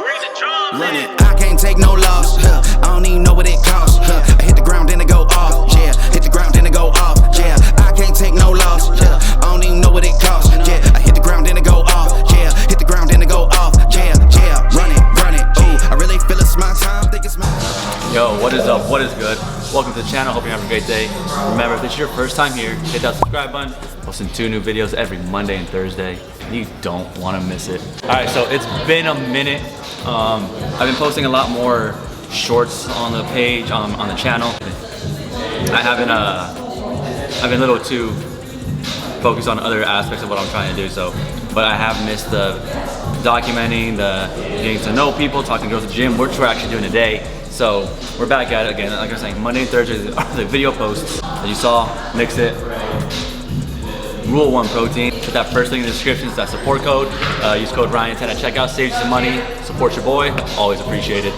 Run it, I can't take no loss. I don't even know what it costs. I hit the ground, then it go off. Yeah, hit the ground, then it go off. Yeah, I can't take no loss. I don't even know what it costs. Yeah, I hit the ground, then it go off. Yeah, hit the ground, then it go off. Yeah, run it. Ooh, I really feel it's my time. Think it's my time. Yo, what is up? What is good? Welcome to the channel. Hope you're having a great day. Remember, if this is your first time here, hit that subscribe button. Posting 2 new videos every Monday and Thursday. You don't want to miss it. All right, so it's been a minute. I've been posting a lot more shorts on the page, on the channel. I've been a little too focused on other aspects of what I'm trying to do. But I have missed the documenting, the getting to know people, talking to girls at the gym, which we're actually doing today. So we're back at it again. Like I was saying, Monday and Thursday are the video posts. As you saw, mix it. Rule 1 protein. Put that first link in the description. It's that support code. Use code RYANV at checkout. Saves you some money. Support your boy. Always appreciated.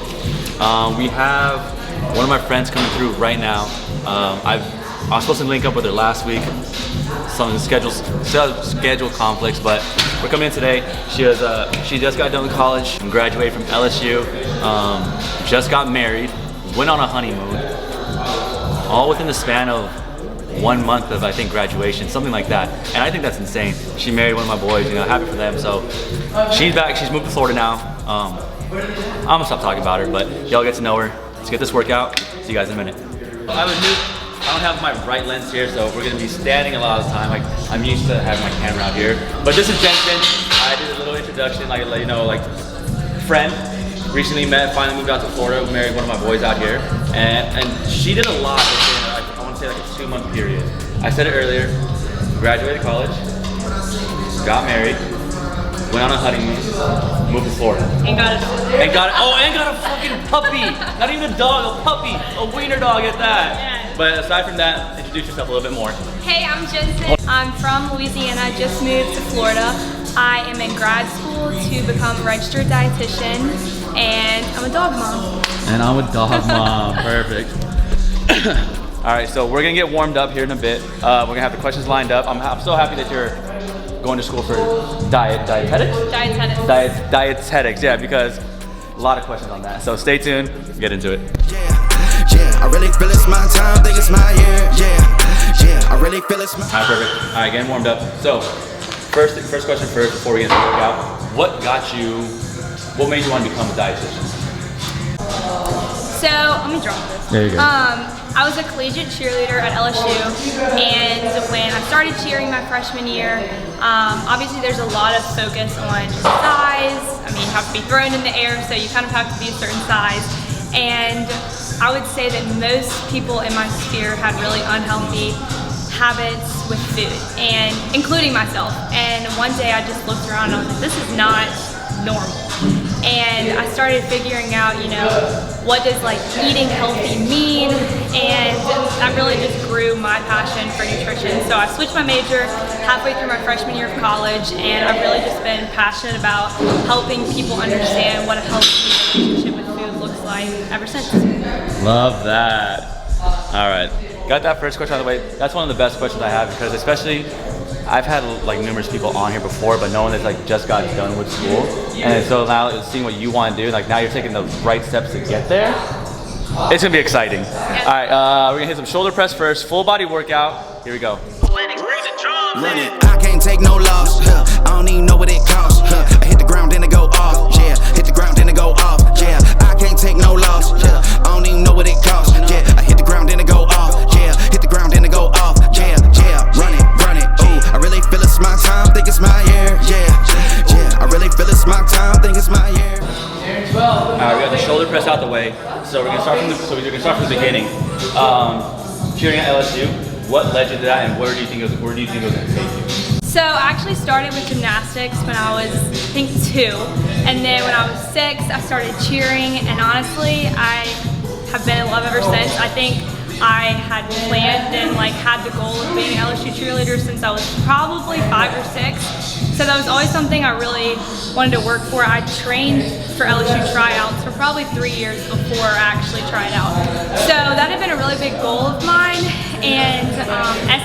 We have one of my friends coming through right now. I was supposed to link up with her last week. Some schedule conflicts, but we're coming in today. She just got done with college and graduated from LSU. Just got married. Went on a honeymoon. All within the span of 1 month of, I think, graduation, something like that. And I think that's insane. She married one of my boys, you know, happy for them. So she's back, she's moved to Florida now. I'm gonna stop talking about her, but y'all get to know her. Let's get this workout. See you guys in a minute. I don't have my right lens here, so we're gonna be standing a lot of the time. Like, I'm used to having my camera out here. But this is Jensen. I did a little introduction, like, you know, like, friend. Recently met, finally moved out to Florida, married one of my boys out here. And she did a lot. I want to say like a 2-month period. I said it earlier, graduated college, got married, went on a honeymoon, moved to Florida. And got a dog. And got a fucking puppy. Not even a dog, a puppy. A wiener dog at that. Yeah. But aside from that, introduce yourself a little bit more. Hey, I'm Jensen. I'm from Louisiana. I just moved to Florida. I am in grad school to become a registered dietitian, and I'm a dog mom. And I'm a dog mom. Perfect. All right, so we're gonna get warmed up here in a bit. We're gonna have the questions lined up. I'm so happy that you're going to school for dietetics? Dietetics, yeah, because a lot of questions on that. So stay tuned, get into it. Yeah, I really feel it's my time, think it's my year. Yeah, I really feel it's my. All right, perfect. All right, getting warmed up. So first question first, before we get into the workout. What made you want to become a dietitian? So, let me drop this. There you go. I was a collegiate cheerleader at LSU, and when I started cheering my freshman year, obviously there's a lot of focus on size. I mean, you have to be thrown in the air, so you kind of have to be a certain size. And I would say that most people in my sphere had really unhealthy habits with food, and including myself. And one day I just looked around and I was like, this is not normal. And I started figuring out, you know, what does like eating healthy mean, and that really just grew my passion for nutrition. So I switched my major halfway through my freshman year of college, and I've really just been passionate about helping people understand what a healthy relationship with food looks like ever since. Love that. All right, got that first question out of the way. That's one of the best questions I have, because especially I've had like numerous people on here before, but no one that's like just got done with school. And so now seeing what you want to do, like now you're taking the right steps to get there. It's gonna be exciting. All right, we're gonna hit some shoulder press first, full body workout. Here we go. Run it, I can't take no loss. I don't even know what it costs. I hit the ground, then it go off. Yeah, hit the ground, then it go off. Yeah, I can't take no loss. I don't even know what it costs. Yeah, I hit the ground, then it go off. Yeah, hit the ground, then it go off. Yeah, run it. Ooh, I really feel it's my time, think it's my year. Yeah, I really feel it's my time, think it's my year. All right, we got the shoulder press out the way. So we're gonna start from the beginning. Cheering at LSU. What led you to that, and where do you think it was going to take you? So I actually started with gymnastics when I was, I think, 2. And then when I was 6, I started cheering, and honestly, I have been in love ever since. I think I had planned and like had the goal of being an LSU cheerleader since I was probably 5 or 6. So that was always something I really wanted to work for. I trained for LSU tryouts for probably 3 years before I actually tried out. So that had been a really big goal of mine. And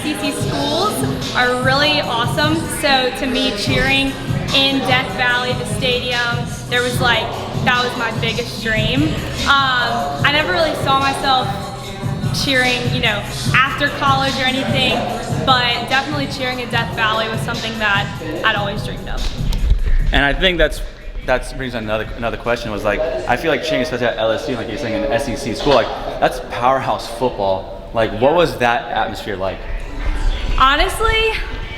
SEC schools are really awesome. So to me, cheering in Death Valley, the stadium, there was like that was my biggest dream. I never really saw myself cheering, you know, after college or anything, but definitely cheering at Death Valley was something that I'd always dreamed of. And I think that brings another question, was like, I feel like cheering, especially at LSU, like you're saying, an SEC school, like that's powerhouse football. Like, what was that atmosphere like? Honestly,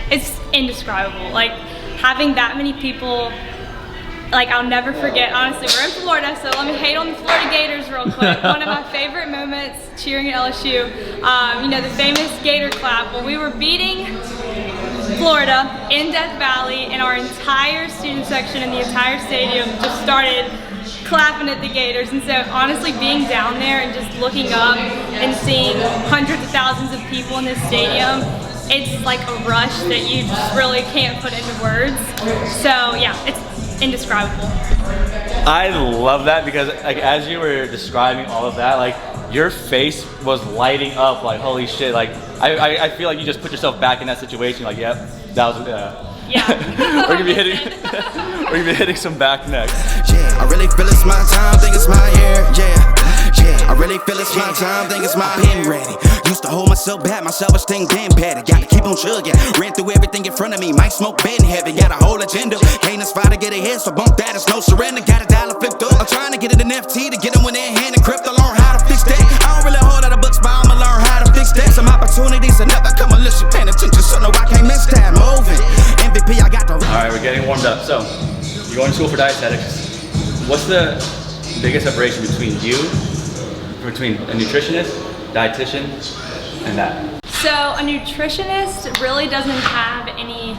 it's indescribable. Like, having that many people, like, I'll never forget. Honestly, we're in Florida, so let me hate on the Florida Gators real quick. One of my favorite moments cheering at LSU, you know, the famous Gator clap. Well, we were beating Florida in Death Valley, and our entire student section in the entire stadium just started clapping at the Gators. And so honestly, being down there and just looking up and seeing hundreds of thousands of people in this stadium, it's like a rush that you just really can't put into words. So yeah, it's indescribable. I love that, because like as you were describing all of that, like your face was lighting up like holy shit. Like I feel like you just put yourself back in that situation. Like, yep, that was Yeah. we're gonna be hitting some back next. Yeah, I really feel it's my time, think it's my year. Yeah, I really feel it's my time, think it's my pen ready. Used to hold myself back, my self-esteem been petty. Gotta keep on chugging, ran through everything in front of me. Might smoke bed heavy, got a whole agenda. Can't aspire to get ahead, so bump that, it's no surrender. Got a dollar flipped up, I'm trying to get it in FT to get them when they're hand and crypto. Learn how to fix that. I don't really hold out of books, but I'ma learn how to fix that. Some opportunities are never come unless you paying attention, so no, I can't miss that. Moving, MVP, I got the. All right, we're getting warmed up. So you're going to school for dietetics. What's the biggest separation between a nutritionist, dietitian, and that? So a nutritionist really doesn't have any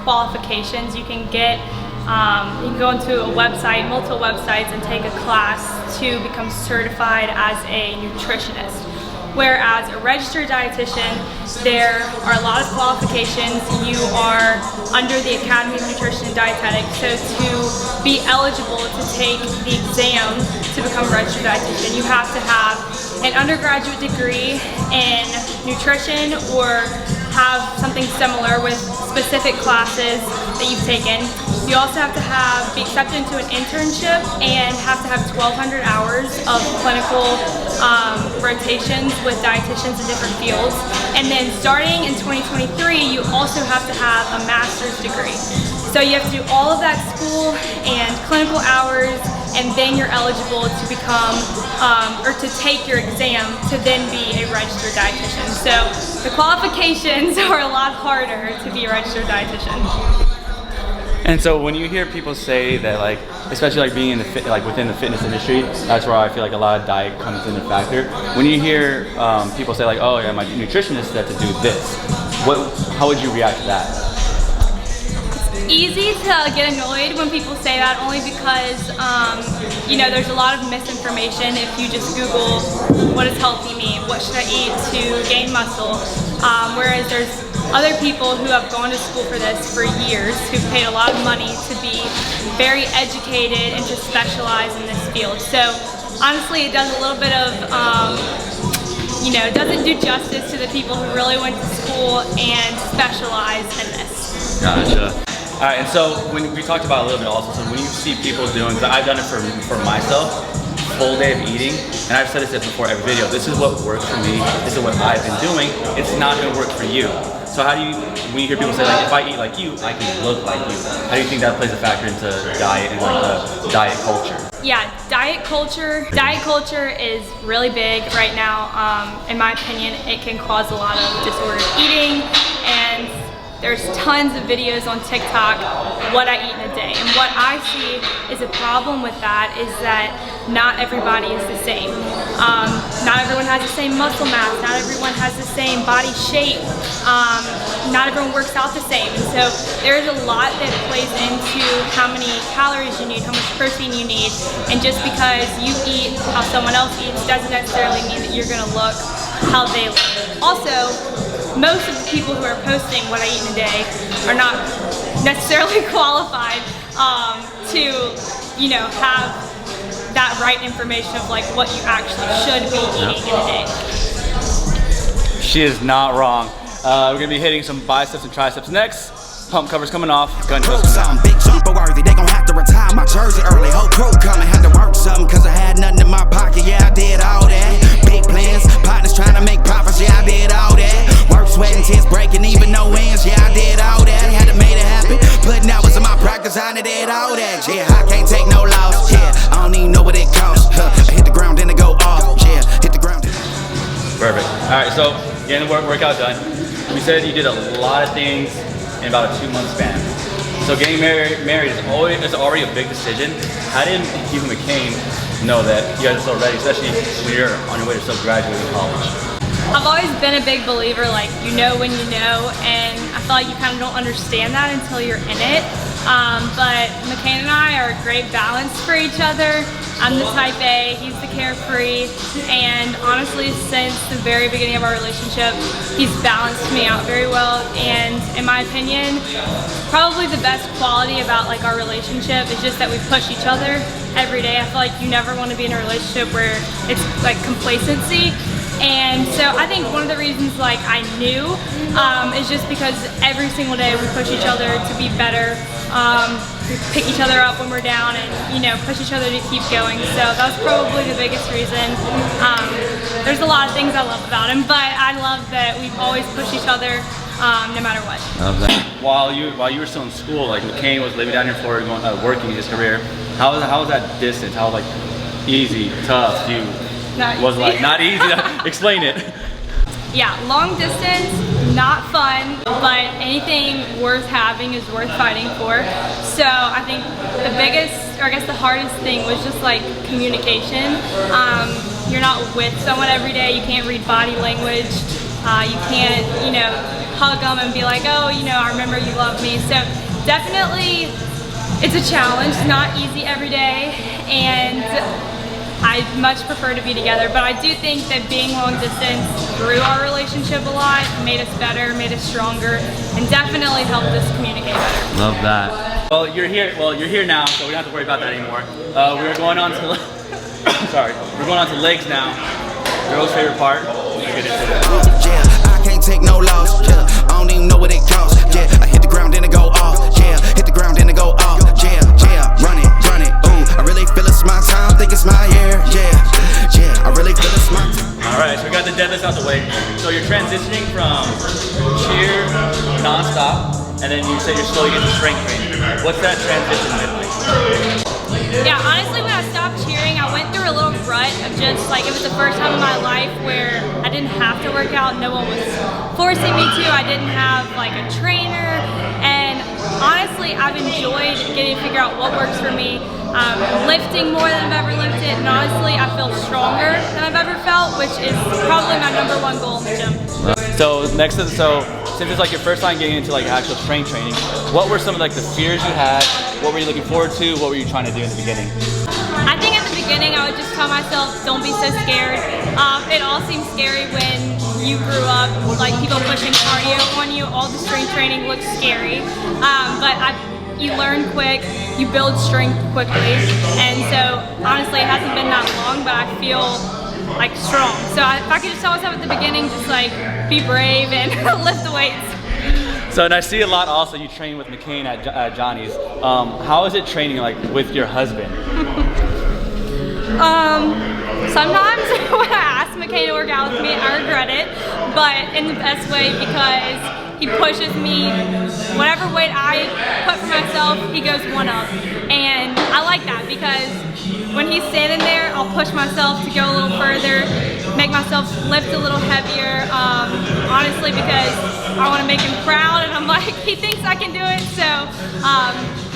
qualifications. You can get, you can go into a website, multiple websites, and take a class to become certified as a nutritionist. Whereas a registered dietitian, there are a lot of qualifications. You are under the Academy of Nutrition and Dietetics, so to be eligible to take the exam to become a registered dietitian, you have to have an undergraduate degree in nutrition or have something similar with specific classes that you've taken. You also have to be accepted into an internship and have to have 1,200 hours of clinical rotations with dietitians in different fields. And then starting in 2023, you also have to have a master's degree. So you have to do all of that school and clinical hours, and then you're eligible to become, or to take your exam to then be a registered dietitian. So the qualifications are a lot harder to be a registered dietitian. And so when you hear people say that, like, especially like being in the within the fitness industry, that's where I feel like a lot of diet comes into factor. When you hear people say like, oh yeah, my nutritionist said to do this, how would you react to that? Easy to get annoyed when people say that, only because you know, there's a lot of misinformation. If you just Google what does healthy mean, what should I eat to gain muscle, whereas there's other people who have gone to school for this for years, who've paid a lot of money to be very educated and to specialize in this field. So honestly, it does a little bit of you know, it doesn't do justice to the people who really went to school and specialize in this. Gotcha. All right, and so when we talked about a little bit also, so when you see people doing, because I've done it for myself, full day of eating, and I've said this before every video, this is what works for me, this is what I've been doing, it's not gonna work for you. So how do you, when you hear people say like, if I eat like you, I can look like you, how do you think that plays a factor into diet and like the diet culture? Yeah, diet culture is really big right now. In my opinion, it can cause a lot of disordered eating, and there's tons of videos on TikTok, what I eat in a day. And what I see is a problem with that is that not everybody is the same. Not everyone has the same muscle mass, not everyone has the same body shape, not everyone works out the same. And so there's a lot that plays into how many calories you need, how much protein you need. And just because you eat how someone else eats doesn't necessarily mean that you're gonna look how they look. Also, most of the people who are posting what I eat in a day are not necessarily qualified to, you know, have that right information of like what you actually should be eating in a day. She is not wrong. We're gonna be hitting some biceps and triceps next. pump cover's coming off. Gun Prove cover's something, coming big jumper worthy. They gon' have to retire my jersey early. Whole crew coming, had to work something, cause I had nothing in my pocket. Yeah, I did all that. Big plans, partners trying to make profits. Yeah, I did all that. Work, sweat, and tears breaking, even no ends. Yeah, I did all that. Had to make it happen. Putting hours in my practice, I did all that. Yeah, I can't take no loss. Yeah, I don't even know what it costs. I hit the ground, then it go off. Yeah, hit the ground. Perfect. All right, so getting the workout done. We said you did a lot of things in about a 2-month span. So getting married is already a big decision. How did you and McCain know that you guys are so ready, especially when you're on your way to still graduating college? I've always been a big believer, like, you know when you know, and I feel like you kind of don't understand that until you're in it. But McCain and I are a great balance for each other. I'm the type A, he's the carefree, and honestly, since the very beginning of our relationship, he's balanced me out very well. And in my opinion, probably the best quality about like our relationship is just that we push each other every day. I feel like you never want to be in a relationship where it's like complacency. And so I think one of the reasons like I knew is just because every single day we push each other to be better. We pick each other up when we're down and, you know, push each other to keep going. So that's probably the biggest reason. There's a lot of things I love about him, but I love that we've always pushed each other no matter what. Love that. While you were still in school, like McCain was living down here in Florida, going working his career. How was that distance? How like easy, tough? Was like not easy. Explain it. Yeah, long distance, not fun, but anything worth having is worth fighting for. So I think the biggest, or I guess the hardest thing was just like communication. You're not with someone every day. You can't read body language. You can't, you know, hug them and be like, oh, you know, I remember you love me. So definitely it's a challenge, not easy every day, and I'd much prefer to be together, but I do think that being long distance grew our relationship a lot, made us better, made us stronger, and definitely helped us communicate better. Love that. Well, you're here now, so we don't have to worry about that anymore. We're going on to we're going on to legs now. Girl's favorite part. Yeah, I can't take no loss. Yeah, I don't even know what it costs. Yeah, I hit the ground, then it go off. Yeah, hit the ground, then it go off. Yeah, run it. Ooh, I really feel it's my time. Think it's my year. Yeah, I really feel it's my time. All right, so we got the deadlifts out the way. So you're transitioning from cheer non-stop, and then you say you're slowly getting strength training. What's that transition like? Yeah, honestly, when I stopped cheering, I went through a little rut of just like, it was the first time in my life where I didn't have to work out. No one was forcing me to. I didn't have like a trainer. And honestly, I've enjoyed getting to figure out what works for me. Lifting more than I've ever lifted. And honestly, I feel stronger than I've ever felt, which is probably my #1 goal in the gym. So since it's like your first time getting into like actual training, what were some of like the fears you had? What were you looking forward to? What were you trying to do in the beginning? I think at the beginning I would just tell myself, don't be so scared. It all seems scary when you grew up, like people pushing cardio on you. All the strength training looks scary, but you learn quick, you build strength quickly, and so honestly it hasn't been that long, but I feel like strong. So if I could just tell myself at the beginning, just like be brave and lift the weights. So, and I see a lot also you train with McCain at Johnny's. How is it training like with your husband? Sometimes when I ask McCain to work out with me, I regret it, but in the best way, because he pushes me. Whatever weight I put for myself, he goes one up. And I like that because when he's standing there, I'll push myself to go a little further, make myself lift a little heavier, honestly, because I want to make him proud, and I'm like, he thinks I can do it, so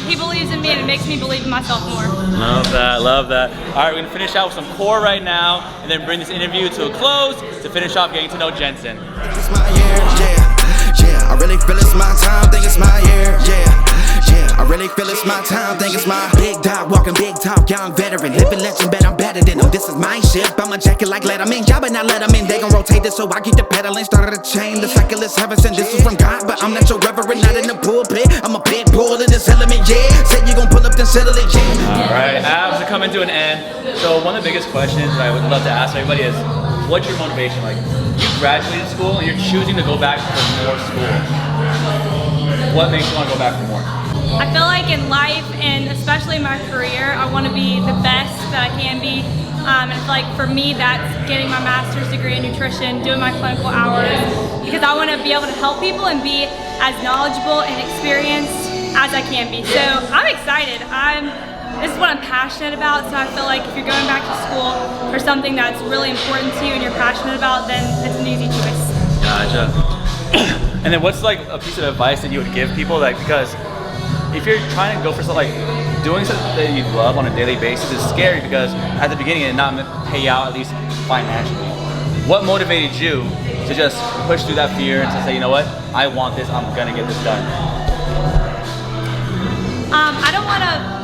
he believes in me, and it makes me believe in myself more. Love that, love that. All right, we're gonna finish out with some core right now, and then bring this interview to a close to finish off getting to know Jensen. It's my year, yeah, I really feel it's my time, think it's my year, yeah, I really feel it's my time, think it's my big dog, walking big talk, young veteran, living legend, bet I'm better than them. This is my ship, I'm a jacket like Letterman, y'all better not let them in, they gon' rotate this, so I keep the pedaling, started a chain, the cycle is heaven sent, this is from God, but I'm not your reverend, not in the pulpit, I'm a pit bull in this element, yeah, said you gon' pull up, then settle it, yeah. All right, abs are coming to an end, so one of the biggest questions that I would love to ask everybody is, what's your motivation? Like, you graduated school and you're choosing to go back for more school. what makes you want to go back for more? I feel like in life, and especially in my career, I want to be the best that I can be. And I feel like for me, that's getting my master's degree in nutrition, doing my clinical hours, because I want to be able to help people and be as knowledgeable and experienced as I can be. So I'm excited. This is what I'm passionate about, so I feel like if you're going back to school for something that's really important to you and you're passionate about, then it's an easy choice. Gotcha. And then what's like a piece of advice that you would give people, like, because if you're trying to go for something like doing something that you love on a daily basis is scary, because at the beginning it not pay out, at least financially. What motivated you to just push through that fear and to say, you know what, I want this, I'm gonna get this done? I don't want to,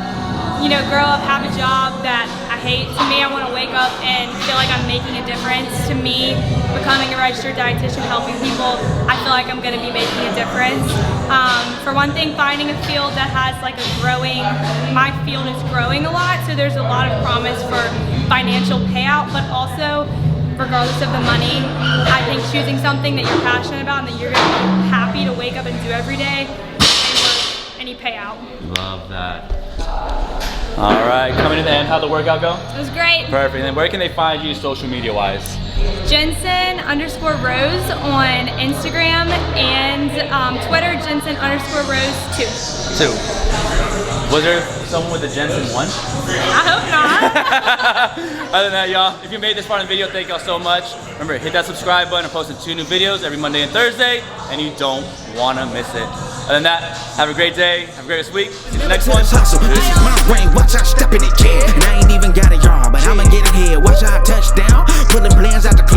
grow up, have a job that I hate. To me, I want to wake up and feel like I'm making a difference. To me, becoming a registered dietitian, helping people, I feel like I'm going to be making a difference. For one thing, finding a field that has like my field is growing a lot, so there's a lot of promise for financial payout, but also, regardless of the money, I think choosing something that you're passionate about and that you're going to be happy to wake up and do every day ain't worth any payout. Love that. All right, coming to the end, how'd the workout go? It was great. Perfect. And then where can they find you social media wise? Jensen_Rose on Instagram and Twitter, Jensen_Rose 2. Was there someone with the Jensen 1? I hope not. Other than that, y'all, if you made this part of the video, thank y'all so much. Remember, hit that subscribe button. I'm posting 2 new videos every Monday and Thursday, and you don't want to miss it. Other than that, have a great day, have a great week. See you in the next one. This is my brain, watch out, step in it, yeah. And I ain't even got a yard, but I'ma get it here. Watch out, touchdown, pulling plans out the club.